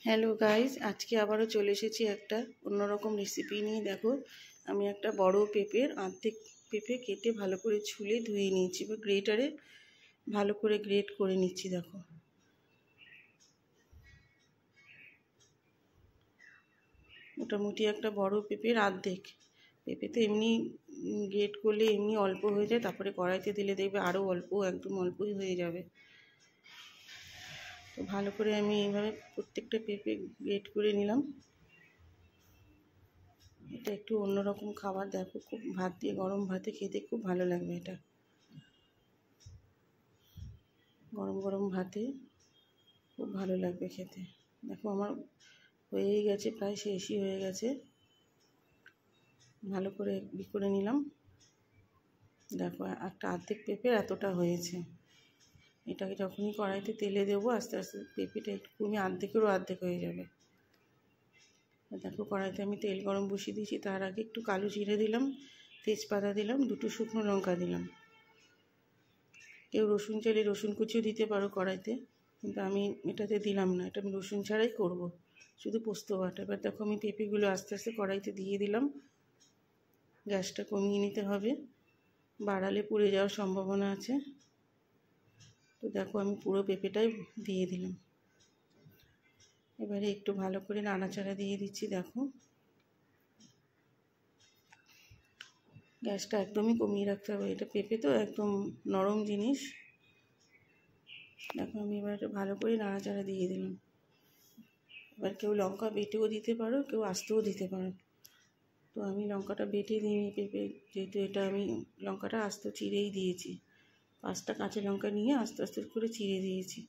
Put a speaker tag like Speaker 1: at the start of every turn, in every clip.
Speaker 1: Hello guys, আজকে আবারও চলে এসেছি একটা অন্যরকম রেসিপি নিয়ে। দেখো, আমি একটা বড় পেঁপের অর্ধেক পেঁপে কেটে ভালো করে ছুলে ধুয়ে নিয়েছি বা গ্রেটারে ভালো করে গ্রেট করে নিচ্ছি। দেখো, মোটামুটি একটা বড় পেঁপের অর্ধেক। পেঁপে তো এমনি গ্রেট করলে এমনি অল্প হয়ে যায়, তারপরে কড়াইতে দিলে দেখবে আরও অল্প, একদম অল্পই হয়ে যাবে। তো ভালো করে আমি এইভাবে প্রত্যেকটা পেঁপে গ্রেট করে নিলাম। এটা একটু অন্যরকম খাবার। দেখো, খুব ভাত দিয়ে গরম ভাতে খেতে খুব ভালো লাগবে। এটা গরম গরম ভাতে খুব ভালো লাগবে খেতে। দেখো, আমার হয়েই গেছে, প্রায় শেষই হয়ে গেছে। ভালো করে করে নিলাম। দেখো, একটা অর্ধেক পেঁপে এতটা হয়েছে। এটাকে যখনই কড়াইতে তেলে দেবো, আস্তে আস্তে পেঁপেটা একটু কমে অর্ধেকেরও অর্ধেক হয়ে যাবে। দেখো, কড়াইতে আমি তেল গরম বসিয়ে দিয়েছি। তার আগে একটু কালো জিরে দিলাম, তেজপাতা দিলাম, দুটো শুকনো লঙ্কা দিলাম। কেউ রসুন চাইলে রসুন কুচিও দিতে পারো কড়াইতে, কিন্তু আমি এটাতে দিলাম না। এটা আমি রসুন ছাড়াই করব, শুধু পোস্ত বাটা। এবার দেখো, আমি পেঁপেগুলো আস্তে আস্তে কড়াইতে দিয়ে দিলাম। গ্যাসটা কমিয়ে নিতে হবে, বাড়ালে পুড়ে যাওয়ার সম্ভাবনা আছে। তো দেখো, আমি পুরো পেঁপেটাই দিয়ে দিলাম। এবারে একটু ভালো করে নাড়াচাড়া দিয়ে দিচ্ছি। দেখো, গ্যাসটা একদমই কমিয়ে রাখতে হবে। এটা পেঁপে তো একদম নরম জিনিস। দেখো, আমি এবার ভালো করে নাড়াচাড়া দিয়ে দিলাম। এবার কেউ লঙ্কা বেটেও দিতে পারো, কেউ আস্তেও দিতে পারো। তো আমি লঙ্কাটা বেটে দিইনি পেঁপে, যেহেতু এটা আমি লঙ্কাটা আস্ত চিড়েই দিয়েছি। 5টা কাঁচা লঙ্কা নিয়ে আস্তে আস্তে করে চিড়ে দিয়েছি।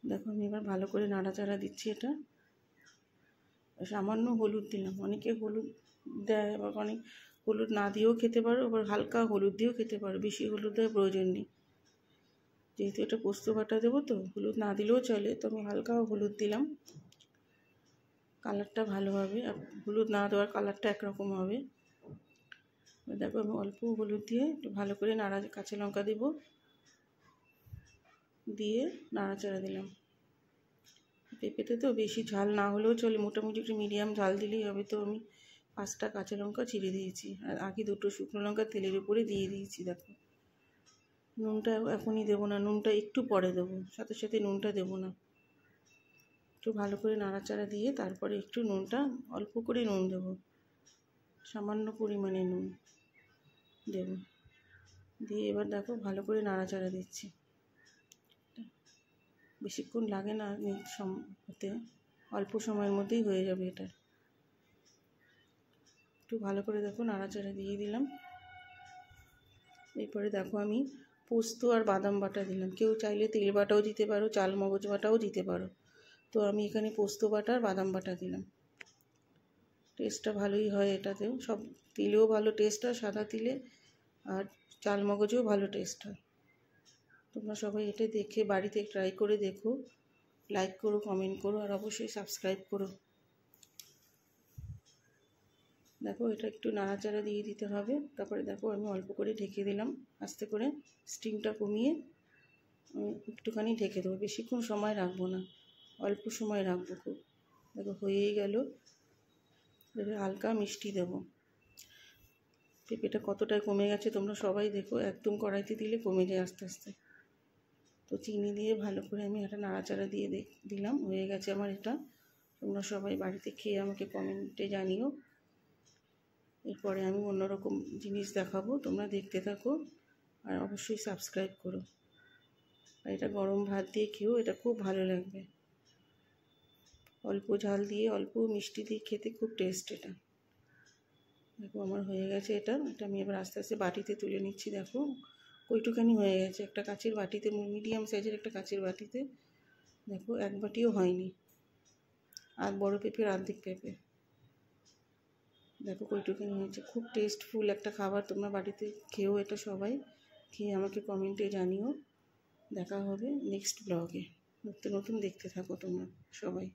Speaker 1: দেখো, আমি এবার ভালো করে নাড়াচাড়া দিচ্ছি। এটা সামান্য হলুদ দিলাম। অনেকে হলুদ দেয়, আবার অনেক হলুদ না দিয়েও খেতে পারো, আবার হালকা হলুদ দিয়েও খেতে পারো। বেশি হলুদ দেওয়ার প্রয়োজন নেই, যেহেতু এটা পোস্ত বাটা দেবো। তো হলুদ না দিলেও চলে, তো আমি হালকা হলুদ দিলাম। কালারটা ভালো হবে, আর হলুদ না দেওয়ার কালারটা একরকম হবে। দেখো, আমি অল্প হলুদ দিয়ে একটু ভালো করে কাঁচা লঙ্কা দেবো, দিয়ে নাড়াচাড়া দিলাম। পেঁপেতে তো বেশি ঝাল না হলেও চলে, মোটামুটি একটু মিডিয়াম ঝাল দিলেই হবে। তো আমি 5টা কাঁচা লঙ্কা চিড়ে দিয়েছি, আর আগে 2টো শুকনো লঙ্কা তেলের উপরে দিয়ে দিয়েছি। দেখো, নুনটা এখনই দেবো না, নুনটা একটু পরে দেবো, সাথে সাথে নুনটা দেবো না। একটু ভালো করে নাড়াচাড়া দিয়ে তারপরে একটু নুনটা অল্প করে নুন দেবো, সামান্য পরিমাণে নুন দেব। দিয়ে এবার দেখো, ভালো করে নাড়াচাড়া দিচ্ছি। বেশিক্ষণ লাগে না হতে, অল্প সময়ের মধ্যেই হয়ে যাবে এটা। একটু ভালো করে দেখো নাড়াচাড়া দিয়ে দিলাম। এরপরে দেখো, আমি পোস্ত আর বাদাম বাটা দিলাম। কেউ চাইলে তেল বাটাও দিতে পারো, চাল মগজ বাটাও দিতে পারো। তো আমি এখানে পোস্ত বাটা আর বাদাম বাটা দিলাম। টেস্টটা ভালোই হয় এটাতেও, সব তিলেও ভালো টেস্ট হয়, সাদা তিলে, আর চাল মগজেও ভালো টেস্ট হয়। তোমরা সবাই এটা দেখে বাড়িতে ট্রাই করে দেখো, লাইক করো, কমেন্ট করো, আর অবশ্যই সাবস্ক্রাইব করো। দেখো, এটা একটু নাড়াচাড়া দিয়ে দিতে হবে। তারপরে দেখো, আমি অল্প করে ঢেকে দিলাম, আস্তে করে স্টিমটা কমিয়ে একটুখানি ঢেকে দেবো। বেশিক্ষণ সময় রাখবো না, অল্প সময় রাখবো খুব। দেখো, হয়েই গেল। এবার হালকা মিষ্টি দেবো। পেঁপেটা কতটাই কমে গেছে তোমরা সবাই দেখো, একদম কড়াইতে দিলে কমে যায় আস্তে আস্তে। তো চিনি দিয়ে ভালো করে আমি একটা নাড়াচাড়া দিয়ে দিলাম। হয়ে গেছে আমার এটা। তোমরা সবাই বাড়িতে খেয়ে আমাকে কমেন্টে জানিও। এরপরে আমি অন্যরকম জিনিস দেখাবো, তোমরা দেখতে থাকো, আর অবশ্যই সাবস্ক্রাইব করো। আর এটা গরম ভাত দিয়ে খেয়েও এটা খুব ভালো লাগবে। অল্প ঝাল দিয়ে অল্প মিষ্টি দিয়ে খেতে খুব টেস্ট এটা। দেখো, আমার হয়ে গেছে এটা। আমি এবার আস্তে আস্তে বাটিতে তুলে নিচ্ছি। দেখো, ওইটুখানি হয়ে গেছে, একটা কাচের বাটিতে, মিডিয়াম সাইজের একটা কাচের বাটিতে। দেখো, এক বাটিও হয়নি, আর বড় পেঁপের অর্ধেক পেঁপে। দেখো, কইটুখানি হয়েছে। খুব টেস্টফুল একটা খাবার। তোমরা বাড়িতে খেয়েও এটা সবাই, খেয়ে আমাকে কমেন্টে জানিও। দেখা হবে নেক্সট ব্লগে। নতুন নতুন দেখতে থাকো তোমরা সবাই।